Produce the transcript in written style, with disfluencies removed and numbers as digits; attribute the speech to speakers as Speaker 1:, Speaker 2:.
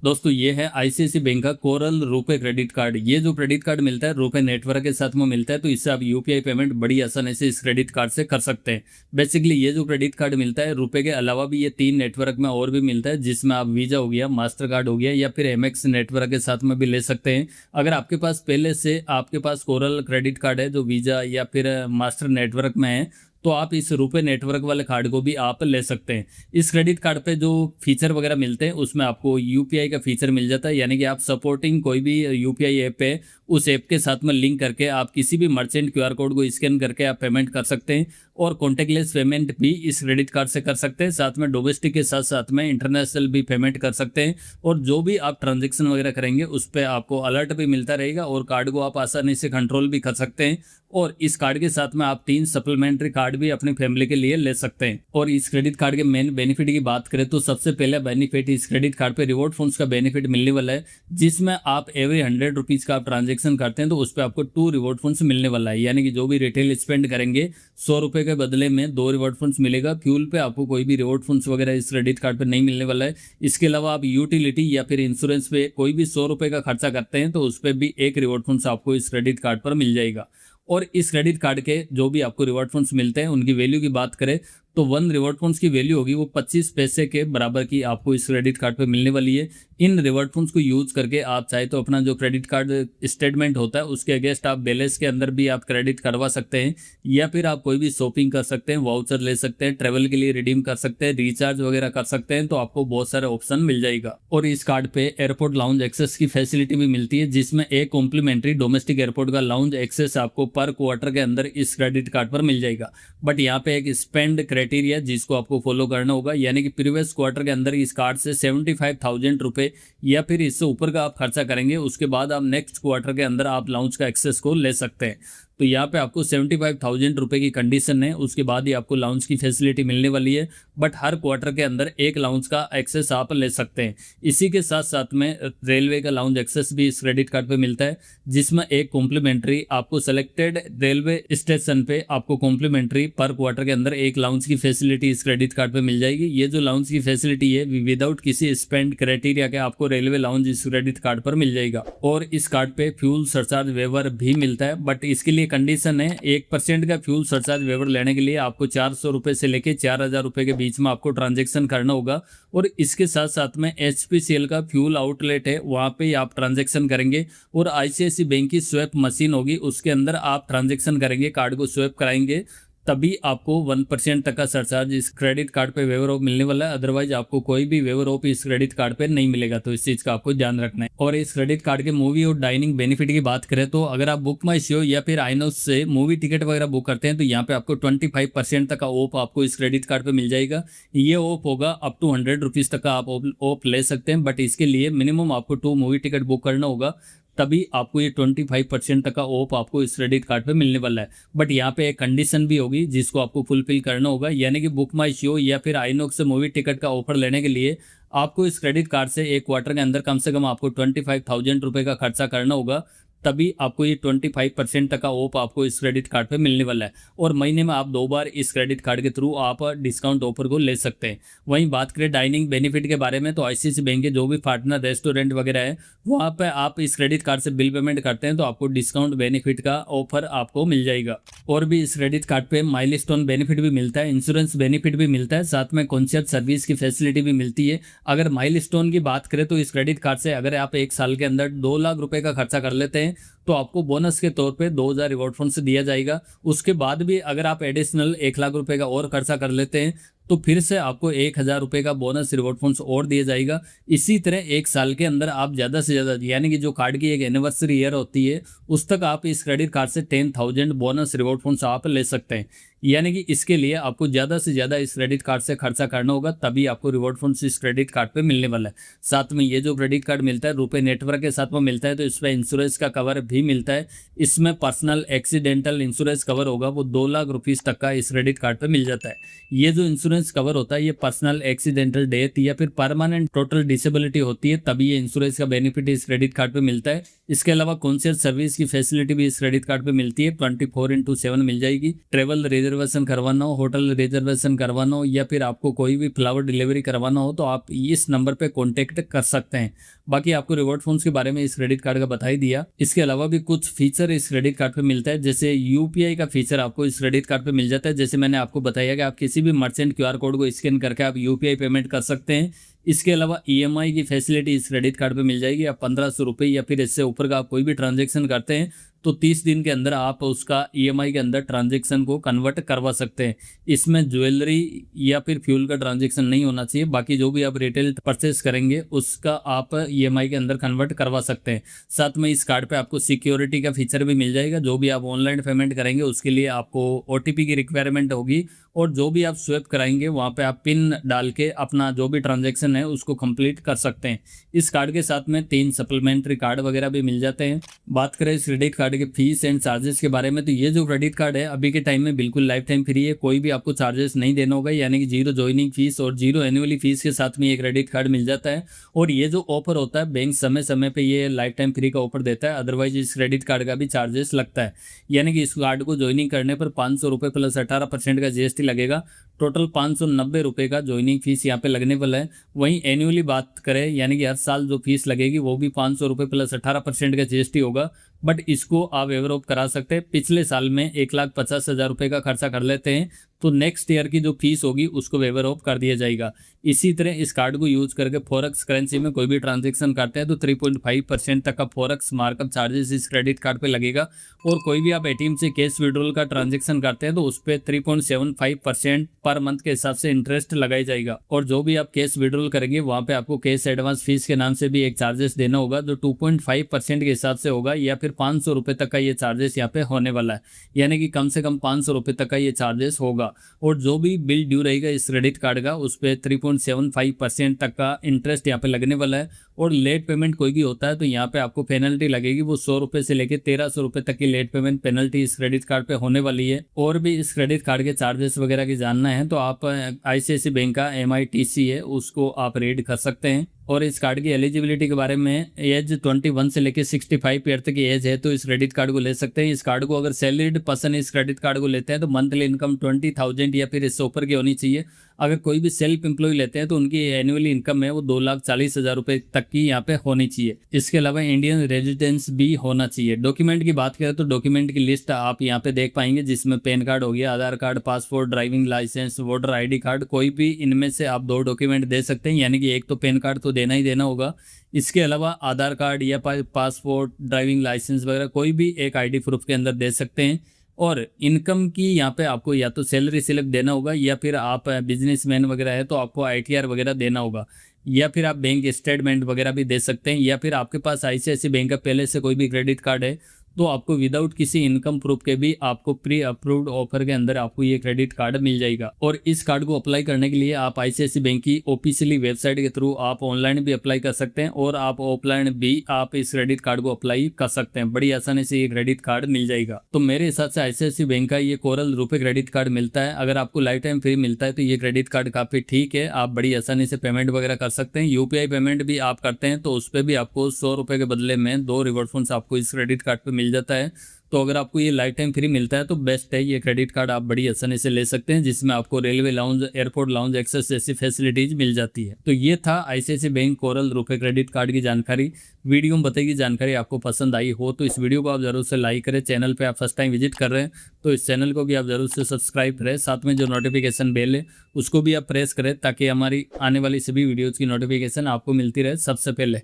Speaker 1: दोस्तों ये है आईसीआईसी बैंक का कोरल रुपे क्रेडिट कार्ड। ये जो क्रेडिट कार्ड मिलता है रुपे नेटवर्क के साथ में मिलता है, तो इससे आप यूपीआई पेमेंट बड़ी आसानी से इस क्रेडिट कार्ड से कर सकते हैं। बेसिकली ये जो क्रेडिट कार्ड मिलता है रुपे के अलावा भी ये 3 नेटवर्क में और भी मिलता है, जिसमें आप वीजा हो गया, मास्टर कार्ड हो गया या फिर एमएक्स नेटवर्क के साथ में भी ले सकते हैं। अगर आपके पास पहले से आपके पास कोरल क्रेडिट कार्ड है जो वीजा या फिर मास्टर नेटवर्क में है, तो आप इस रुपे नेटवर्क वाले कार्ड को भी आप ले सकते हैं। इस क्रेडिट कार्ड पे जो फीचर वगैरह मिलते हैं उसमें आपको यूपीआई का फीचर मिल जाता है, यानी कि आप सपोर्टिंग कोई भी यूपीआई ऐप है उस ऐप के साथ में लिंक करके आप किसी भी मर्चेंट क्यूआर कोड को स्कैन करके आप पेमेंट कर सकते हैं। और कॉन्टेक्टलेस पेमेंट भी इस क्रेडिट कार्ड से कर सकते हैं, साथ में डोमेस्टिक के साथ साथ में इंटरनेशनल भी पेमेंट कर सकते हैं। और जो भी आप ट्रांजेक्शन वगैरह करेंगे उस पर आपको अलर्ट भी मिलता रहेगा और कार्ड को आप आसानी से कंट्रोल भी कर सकते हैं। और इस कार्ड के साथ में आप 3 सप्लीमेंट्री कार्ड भी अपनी फैमिली के लिए ले सकते हैं। और इस क्रेडिट कार्ड के मेन बेनिफिट की बात करें तो सबसे पहला बेनिफिट इस क्रेडिट कार्ड पे रिवॉर्ड फंड्स का बेनिफिट मिलने वाला है, जिसमें आप एवरी 100 रुपीज का आप ट्रांजेक्शन करते हैं तो उस पर आपको 2 रिवॉर्ड फंड्स मिलने वाला है। यानी कि जो भी रिटेल स्पेंड करेंगे 100 रुपए के बदले में 2 रिवॉर्ड फंड्स मिलेगा। फ्यूल पे आपको कोई भी रिवॉर्ड फंड्स वगैरह इस क्रेडिट कार्ड पे नहीं मिलने वाला है। इसके अलावा आप यूटिलिटी या फिर इंश्योरेंस पे कोई भी 100 रुपए का खर्चा करते हैं तो उस पर भी 1 रिवॉर्ड फंड्स आपको इस क्रेडिट कार्ड पर मिल जाएगा। और इस क्रेडिट कार्ड के जो भी आपको रिवॉर्ड फंड्स मिलते हैं उनकी वैल्यू की बात करें तो 1 रिवॉर्ड फंड्स की वैल्यू होगी वो 25 पैसे के बराबर की आपको इस क्रेडिट कार्ड पे मिलने वाली है। इन रिवॉर्ड फंड्स को यूज करके आप चाहे तो अपना जो क्रेडिट कार्ड स्टेटमेंट होता है उसके अगेंस्ट आप बैलेंस के अंदर भी आप क्रेडिट करवा सकते हैं, या फिर आप कोई भी शॉपिंग कर सकते हैं, वाउचर ले सकते हैं, ट्रेवल के लिए रिडीम कर सकते हैं, रिचार्ज वगैरह कर सकते हैं, तो आपको बहुत सारे ऑप्शन मिल जाएगा। और इस कार्ड पे एयरपोर्ट लाउंज एक्सेस की फैसिलिटी भी मिलती है, जिसमें एक कॉम्प्लीमेंट्री डोमेस्टिक एयरपोर्ट का लाउंज एक्सेस आपको पर क्वार्टर के अंदर इस क्रेडिट कार्ड पर मिल जाएगा। बट यहाँ पे एक स्पेंड क्राइटेरिया जिसको आपको फॉलो करना होगा, यानी कि प्रीवियस क्वार्टर के अंदर इस कार्ड से 75,000 रुपए या फिर इससे ऊपर का आप खर्चा करेंगे, उसके बाद आप नेक्स्ट क्वार्टर के अंदर आप लाउंज का एक्सेस को ले सकते हैं। तो यहाँ पे आपको 75,000 रुपए की कंडीशन है, उसके बाद ही आपको लाउंज की फैसिलिटी मिलने वाली है। बट हर क्वार्टर के अंदर एक लाउंज का एक्सेस आप ले सकते हैं। इसी के साथ साथ में रेलवे का लाउंज एक्सेस भी इस क्रेडिट कार्ड पे मिलता है, जिसमें एक कॉम्प्लीमेंट्री आपको सेलेक्टेड रेलवे स्टेशन पे आपको कॉम्प्लीमेंट्री पर क्वार्टर के अंदर एक लाउंज की फैसिलिटी इस क्रेडिट कार्ड पे मिल जाएगी। ये जो लाउंज की फैसिलिटी है विदाउट किसी स्पेंड क्राइटेरिया के आपको रेलवे लाउंज इस क्रेडिट कार्ड पर मिल जाएगा। और इस कार्ड पे फ्यूल सरचार्ज वेवर भी मिलता है, बट इसके लिए कंडीशन है 1% का फ्यूल सरचार्ज वेवर लेने के लिए आपको 400 रुपए से लेके 4,000 रुपए के बीच में आपको ट्रांजैक्शन करना होगा। और इसके साथ साथ में एचपीसीएल का फ्यूल आउटलेट है, वहां पे आप ट्रांजैक्शन करेंगे और आईसीआईसी बैंक की स्वैप मशीन होगी उसके अंदर आप ट्रांजैक्शन करेंगे, कार्ड को स्वैप कराएंगे, तभी आपको 1% तक का सरचार्ज इस क्रेडिट कार्ड पे वेवर ऑफ मिलने वाला है। अदरवाइज आपको कोई भी वेवर ऑफ इस क्रेडिट कार्ड पे नहीं मिलेगा, तो इस चीज का आपको ध्यान रखना है। और इस क्रेडिट कार्ड के मूवी और डाइनिंग बेनिफिट की बात करें तो अगर आप बुक माई शो या फिर आइनॉक्स से मूवी टिकट वगैरह बुक करते हैं तो यहाँ पे आपको 25% तक का ऑफ आपको इस क्रेडिट कार्ड पे मिल जाएगा। ये ऑफ होगा अप टू 100 रुपीज तक का आप ऑफ ले सकते हैं, बट इसके लिए मिनिमम आपको 2 मूवी टिकट बुक करना होगा, तभी आपको ये 25% तक का ऑफ आपको इस क्रेडिट कार्ड पे मिलने वाला है। बट यहाँ पे एक कंडीशन भी होगी जिसको आपको फुलफिल करना होगा, यानी कि बुक माई शो या फिर आइनॉक्स से मूवी टिकट का ऑफर लेने के लिए आपको इस क्रेडिट कार्ड से एक क्वार्टर के अंदर कम से कम आपको 25,000 रुपए का खर्चा करना होगा, तभी आपको ये 25% तक का ऑफ आपको इस क्रेडिट कार्ड पे मिलने वाला है। और महीने में आप 2 बार इस क्रेडिट कार्ड के थ्रू आप डिस्काउंट ऑफर को ले सकते हैं। वहीं बात करें डाइनिंग बेनिफिट के बारे में तो आईसीआईसी बैंक के जो भी पार्टनर रेस्टोरेंट वगैरह है वहाँ पे आप इस क्रेडिट कार्ड से बिल पेमेंट करते हैं तो आपको डिस्काउंट बेनिफिट का ऑफर आपको मिल जाएगा। और भी इस क्रेडिट कार्ड पे माइलस्टोन बेनिफिट भी मिलता है, इंश्योरेंस बेनिफिट भी मिलता है, साथ में कॉन्शियस सर्विस की फैसिलिटी भी मिलती है। अगर माइलस्टोन की बात करें तो इस क्रेडिट कार्ड से अगर आप 1 साल के अंदर 2 लाख रुपए का खर्चा कर लेते हैं तो आपको बोनस के तौर पे 2,000 रिवॉर्ड फंड दिया जाएगा। उसके बाद भी अगर आप एडिशनल 1 लाख रुपए का और खर्चा कर लेते हैं तो फिर से आपको 1,000 रुपए का बोनस रिवॉर्ड फंड्स और दिया जाएगा। इसी तरह 1 साल के अंदर आप ज़्यादा से ज़्यादा, यानी कि जो कार्ड की एक एनिवर्सरी ईयर होती है उस तक आप इस क्रेडिट कार्ड से 10,000 बोनस रिवॉर्ड फंड्स आप ले सकते हैं। यानी कि इसके लिए आपको ज़्यादा से ज़्यादा इस क्रेडिट कार्ड से खर्चा करना होगा, तभी आपको रिवॉर्ड फंड्स इस क्रेडिट कार्ड पे मिलने वाला है। साथ में ये जो क्रेडिट कार्ड मिलता है रुपए नेटवर्क के साथ में मिलता है, तो इसमें इंश्योरेंस का कवर भी मिलता है। इसमें पर्सनल एक्सीडेंटल इंश्योरेंस कवर होगा वो 2 लाख रुपीज़ तक का इस क्रेडिट कार्ड पे मिल जाता है। ये जो इंश्योरेंस कवर होता है ये पर्सनल एक्सीडेंटल डेथ या फिर परमानेंट टोटल डिसेबिलिटी होती है, तभी ये इंश्योरेंस का बेनिफिट इस क्रेडिट कार्ड पे मिलता है। इसके अलावा कॉन्शियस सर्विस की फैसिलिटी भी इस क्रेडिट कार्ड पे मिलती है, 24/7 मिल जाएगी। ट्रेवल रिजर्वेशन करवाना हो, होटल रिजर्वेशन करवाना हो, या फिर आपको कोई भी फ्लावर डिलीवरी करवाना हो तो आप इस नंबर पे कॉन्टेक्ट कर सकते हैं। बाकी आपको रिवॉर्ड फंड्स के बारे में इस क्रेडिट कार्ड का बता ही दिया। इसके अलावा भी कुछ फीचर इस क्रेडिट कार्ड पे मिलता है, जैसे यूपीआई का फीचर आपको इस क्रेडिट कार्ड पे मिल जाता है। जैसे मैंने आपको बताया कि आप किसी भी मर्चेंट क्यूआर कोड को स्कैन करके आप यूपीआई पेमेंट कर सकते हैं। इसके अलावा ईएमआई की फैसिलिटी इस क्रेडिट कार्ड पे मिल जाएगी। आप 1500 रुपये या फिर इससे ऊपर का आप कोई भी ट्रांजेक्शन करते हैं तो 30 दिन के अंदर आप उसका ईएमआई के अंदर ट्रांजेक्शन को कन्वर्ट करवा सकते हैं। इसमें ज्वेलरी या फिर फ्यूल का ट्रांजेक्शन नहीं होना चाहिए, बाकी जो भी आप रिटेल परचेस करेंगे उसका आप ईएमआई के अंदर कन्वर्ट करवा सकते हैं। साथ में इस कार्ड पे आपको सिक्योरिटी का फीचर भी मिल जाएगा। जो भी आप ऑनलाइन पेमेंट करेंगे उसके लिए आपको ओटीपी की रिक्वायरमेंट होगी, और जो भी आप स्वैप कराएंगे वहाँ पे आप पिन डाल के अपना जो भी ट्रांजेक्शन है उसको कंप्लीट कर सकते हैं। इस कार्ड के साथ में 3 सप्लीमेंट्री कार्ड वगैरह भी मिल जाते हैं। बात करें इस क्रेडिट कार्ड के फीस एंड चार्जेस के बारे में, तो ये जो क्रेडिट कार्ड है अभी के टाइम में बिल्कुल लाइफ टाइम फ्री है, कोई भी आपको चार्जेस नहीं देना होगा, यानी कि 0 ज्वाइनिंग फीस और 0 एनुअली फीस के साथ में ये क्रेडिट कार्ड मिल जाता है। और ये जो ऑफर होता है बैंक समय समय पे ये लाइफ टाइम फ्री का ऑफर देता है, अदरवाइज इस क्रेडिट कार्ड का भी चार्जेस लगता है। यानी कि इस कार्ड को ज्वाइनिंग करने पर 500 रुपये प्लस 18% का जीएसटी लगेगा। टोटल 590 रुपये का ज्वाइनिंग फीस यहाँ पे लगने वाला है। वहीं एनुअली बात करें यानी कि हर साल जो फीस लगेगी वो भी 500 रुपये प्लस 18% का जीएसटी होगा, बट इसको आप वेवर ऑफ करा सकते हैं। पिछले साल में 1,50,000 रुपये का खर्चा कर लेते हैं तो नेक्स्ट ईयर की जो फीस होगी उसको वेवर ऑफ कर दिया जाएगा। इसी तरह इस कार्ड को यूज करके फॉरेक्स करेंसी में कोई भी ट्रांजेक्शन करते हैं तो 3.5% तक का फॉरेक्स मार्कअप चार्जेस इस क्रेडिट कार्ड पे लगेगा। और कोई भी आप एटीएम से कैश विड्रॉल का ट्रांजेक्शन करते हैं तो उस पर 3.75% पर मंथ के हिसाब से इंटरेस्ट लगाई जाएगा। और जो भी आप कैश विड्रॉल करेंगे वहाँ पे आपको कैश एडवांस फीस के नाम से भी एक चार्जेस देना होगा, जो 2.5% के हिसाब से होगा, या फिर 500 रुपये तक का ये चार्जेस यहाँ पे होने वाला है। यानी कि कम से कम 500 रुपये तक का ये चार्जेस होगा। और जो भी बिल ड्यू रहेगा इस क्रेडिट कार्ड का उस पर 3.75% तक का इंटरेस्ट यहाँ पे लगने वाला है। और लेट पेमेंट कोई भी होता है तो यहाँ पे आपको पेनल्टी लगेगी, वो 100 रुपये से लेकर 1300 रुपये तक की लेट पेमेंट पेनल्टी इस क्रेडिट कार्ड पे होने वाली है। और भी इस क्रेडिट कार्ड के चार्जेस वगैरह की जानना है तो आप आईसीआईसीआई बैंक का MITC है उसको आप रीड कर सकते हैं। और इस कार्ड की एलिजिबिलिटी के बारे में, एज 21 से लेकर 65 ईयर तक की एज है तो इस क्रेडिट कार्ड को ले सकते हैं। इस कार्ड को अगर सैलरीड पर्सन इस क्रेडिट कार्ड को लेते हैं तो मंथली इनकम 20,000 या फिर इससे ऊपर की होनी चाहिए। अगर कोई भी सेल्फ एम्प्लॉय लेते हैं तो उनकी एनुअली इनकम है वो 2,40,000 रुपये तक की यहाँ पे होनी चाहिए। इसके अलावा इंडियन रेजिडेंस भी होना चाहिए। डॉक्यूमेंट की बात करें तो डॉक्यूमेंट की लिस्ट आप यहाँ पे देख पाएंगे, जिसमें पैन कार्ड हो गया, Aadhaar card, passport, driving licence, voter ID card, कोई भी इनमें से आप 2 डॉक्यूमेंट दे सकते हैं, यानी कि एक तो पैन कार्ड तो देना ही देना होगा। इसके अलावा आधार कार्ड या पासपोर्ट, ड्राइविंग लाइसेंस वगैरह कोई भी एक ID प्रूफ के अंदर दे सकते हैं। और इनकम की यहाँ पे आपको या तो सैलरी स्लिप देना होगा, या फिर आप बिजनेसमैन वगैरह है तो आपको ITR वगैरह देना होगा, या फिर आप बैंक स्टेटमेंट वगैरह भी दे सकते हैं। या फिर आपके पास आईसीआईसीआई बैंक का पहले से कोई भी क्रेडिट कार्ड है तो आपको विदाउट किसी इनकम प्रूफ के भी आपको प्री अप्रूव्ड ऑफर के अंदर आपको ये क्रेडिट कार्ड मिल जाएगा। और इस कार्ड को अप्लाई करने के लिए आप आईसीआईसीआई बैंक की ऑफिशियली वेबसाइट के थ्रू आप ऑनलाइन भी अप्लाई कर सकते हैं और आप ऑफलाइन भी आप इस क्रेडिट कार्ड को अप्लाई कर सकते हैं। बड़ी आसानी से ये क्रेडिट कार्ड मिल जाएगा। तो मेरे हिसाब से आईसीआईसीआई बैंक का ये कोरल रुपए क्रेडिट कार्ड मिलता है। अगर आपको लाइफ टाइम फ्री मिलता है तो ये क्रेडिट कार्ड काफी ठीक है, आप बड़ी आसानी से पेमेंट वगैरह कर सकते हैं। यूपीआई पेमेंट भी आप करते हैं तो उस पर भी आपको 100 रुपये के बदले में 2 रिवॉर्ड फंड्स आपको इस क्रेडिट कार्ड पे मिल जाता है। तो अगर आपको ये लाइफ टाइम फ्री मिलता है तो बेस्ट है, ये क्रेडिट कार्ड आप बड़ी आसानी से ले सकते हैं, जिसमें आपको railway lounge, airport lounge access जैसी फैसिलिटीज मिल जाती है। तो ये था ICICI bank coral RuPay credit card की जानकारी। वीडियो में बताई गई जानकारी आपको पसंद आई हो तो इस वीडियो को आप जरूर से लाइक करें। चैनल पे आप फर्स्ट टाइम विजिट कर रहे हैं तो इस चैनल को भी आप जरूर से सब्सक्राइब करें। साथ में जो नोटिफिकेशन बेल है उसको भी आप प्रेस करें ताकि हमारी आने वाली सभी वीडियोज़ की नोटिफिकेशन आपको मिलती रहे सबसे पहले।